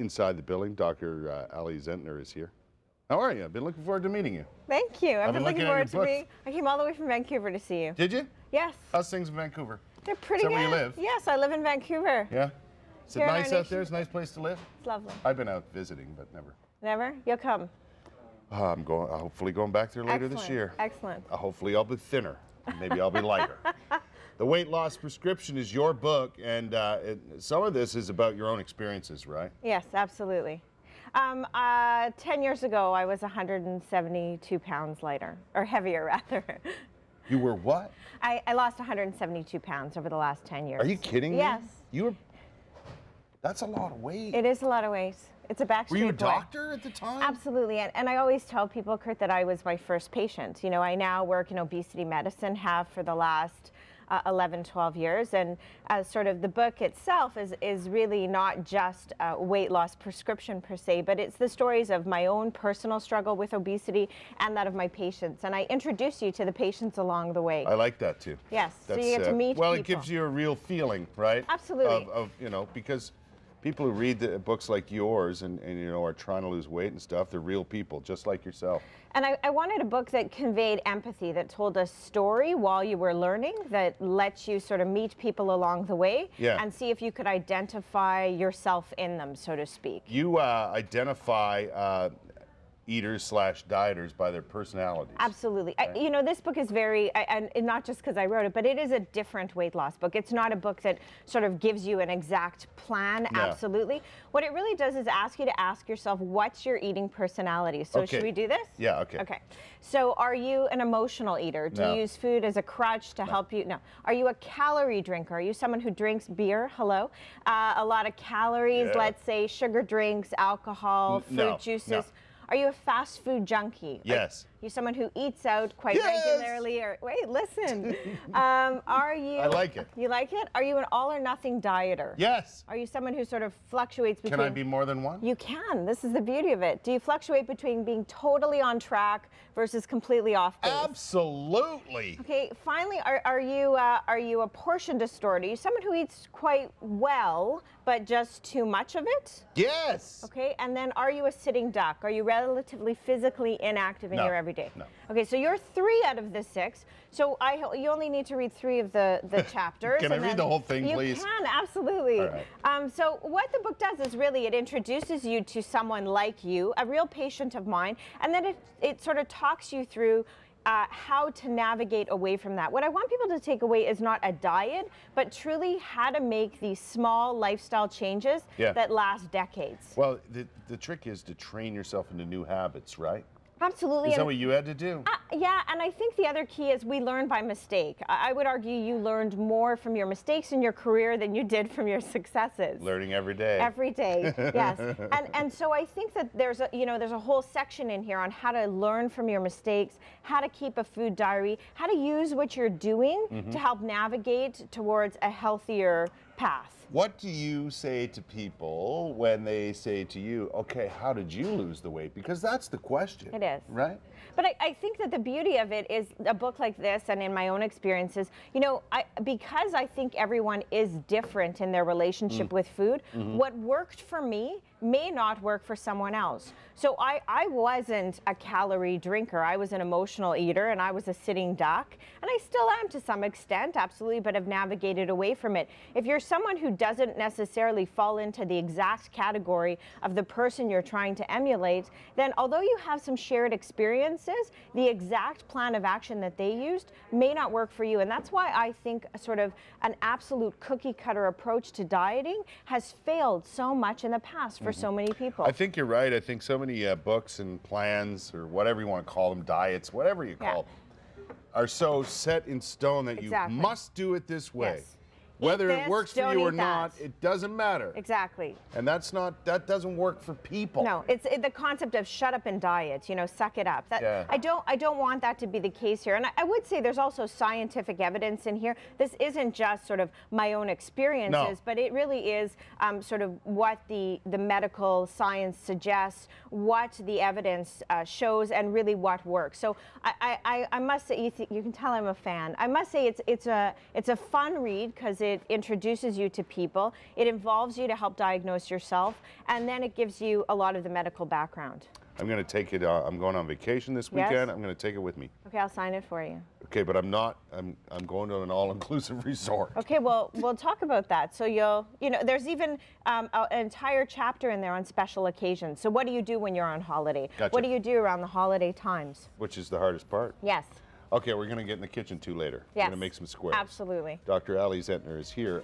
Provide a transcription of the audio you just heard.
inside the building. Dr. Ali Zentner is here. How are you? I've been looking forward to meeting you. Thank you. I've been looking forward to being. I came all the way from Vancouver to see you. Did you? Yes. How's things in Vancouver? They're pretty good. Is that where you live? Yes, I live in Vancouver. Yeah? Is it nice out there? It's a nice place to live? It's lovely. I've been out visiting, but never. Never? You'll come. I'm hopefully going back there later this year. Excellent. Hopefully I'll be thinner. Maybe I'll be lighter. The Weight-Loss Prescription is your book, and some of this is about your own experiences, right? Yes, absolutely. 10 years ago, I was 172 pounds lighter, or heavier, rather. You were what? I lost 172 pounds over the last 10 years. Are you kidding me? Yes. That's a lot of weight. It is a lot of weight. It's a backstreet Were you a boy. doctor at the time? Absolutely, and I always tell people, Kurt, that I was my first patient. You know, I now work in obesity medicine, have for the last 11, 12 years, and sort of the book itself is really not just a weight loss prescription per se, but it's the stories of my own personal struggle with obesity and that of my patients, and I introduce you to the patients along the way. I like that too. Yes, so you get to meet well, people. it gives you a real feeling, right? Absolutely. Of you know, because people who read the books like yours and you know are trying to lose weight and stuff, they're real people, just like yourself. And I wanted a book that conveyed empathy, that told a story while you were learning, that lets you sort of meet people along the way and see if you could identify yourself in them, so to speak. You identify eaters/dieters by their personalities. Absolutely. Right? You know, this book is very, and not just because I wrote it, but it is a different weight loss book. It's not a book that sort of gives you an exact plan, absolutely. What it really does is ask you to ask yourself, what's your eating personality? So should we do this? Yeah, okay. Okay. So are you an emotional eater? Do you use food as a crutch to help you? No. Are you a calorie drinker? Are you someone who drinks beer? Hello? A lot of calories, let's say sugar drinks, alcohol, fruit juices. No. Are you a fast food junkie? Yes. Are you someone who eats out quite regularly? Or wait, listen. Are you? I like it. You like it? Are you an all or nothing dieter? Yes. Are you someone who sort of fluctuates between? Can I be more than one? You can. This is the beauty of it. Do you fluctuate between being totally on track versus completely off base? Absolutely. Okay. Finally, are you a portion distorter? Are you someone who eats quite well, but just too much of it? Yes. Okay. And then, are you a sitting duck? Are you relatively physically inactive in your everyday? No. Okay, so you're 3 out of the 6. So you only need to read 3 of the chapters. Can I read the whole thing, please? You can, absolutely. All right. So what the book does is really it introduces you to someone like you, a real patient of mine, and then it sort of talks you through how to navigate away from that. What I want people to take away is not a diet, but truly how to make these small lifestyle changes that last decades. Well, the trick is to train yourself into new habits, right? Absolutely. Is that what you had to do? Yeah, and I think the other key is we learn by mistake. I would argue you learned more from your mistakes in your career than you did from your successes. Learning every day. Every day, yes. And so I think that there's a whole section in here on how to learn from your mistakes, how to keep a food diary, how to use what you're doing to help navigate towards a healthier path. What do you say to people when they say to you, okay, how did you lose the weight? Because that's the question. It is. Right? But I think that the beauty of it is a book like this, and in my own experiences, you know, because I think everyone is different in their relationship with food, what worked for me may not work for someone else. So I wasn't a calorie drinker. I was an emotional eater, and I was a sitting duck, and I still am to some extent, absolutely, but have navigated away from it. If you're someone who doesn't necessarily fall into the exact category of the person you're trying to emulate, then although you have some shared experiences, the exact plan of action that they used may not work for you. And that's why I think sort of an absolute cookie cutter approach to dieting has failed so much in the past for so many people. I think you're right. I think so many books and plans, or whatever you want to call them, diets, whatever you call them, are so set in stone that you must do it this way. Yes. Whether it works for you or not, it doesn't matter. Exactly. And that doesn't work for people. No, it's the concept of shut up and diet, you know, suck it up. I don't want that to be the case here. And I would say there's also scientific evidence in here. This isn't just sort of my own experiences, but it really is sort of what the medical science suggests, what the evidence shows, and really what works. So I must say, you can tell I'm a fan. I must say it's a fun read because it introduces you to people, it involves you to help diagnose yourself, and then it gives you a lot of the medical background. I'm going to take it, I'm going on vacation this weekend. Yes? I'm going to take it with me. Okay, I'll sign it for you. Okay, but I'm going to an all-inclusive resort. Okay, well, we'll talk about that. So there's even an entire chapter in there on special occasions. So what do you do when you're on holiday? Gotcha. What do you do around the holiday times? Which is the hardest part. Yes. Okay, we're going to get in the kitchen too later. Yes. We're going to make some squares. Absolutely. Dr. Ali Zentner is here.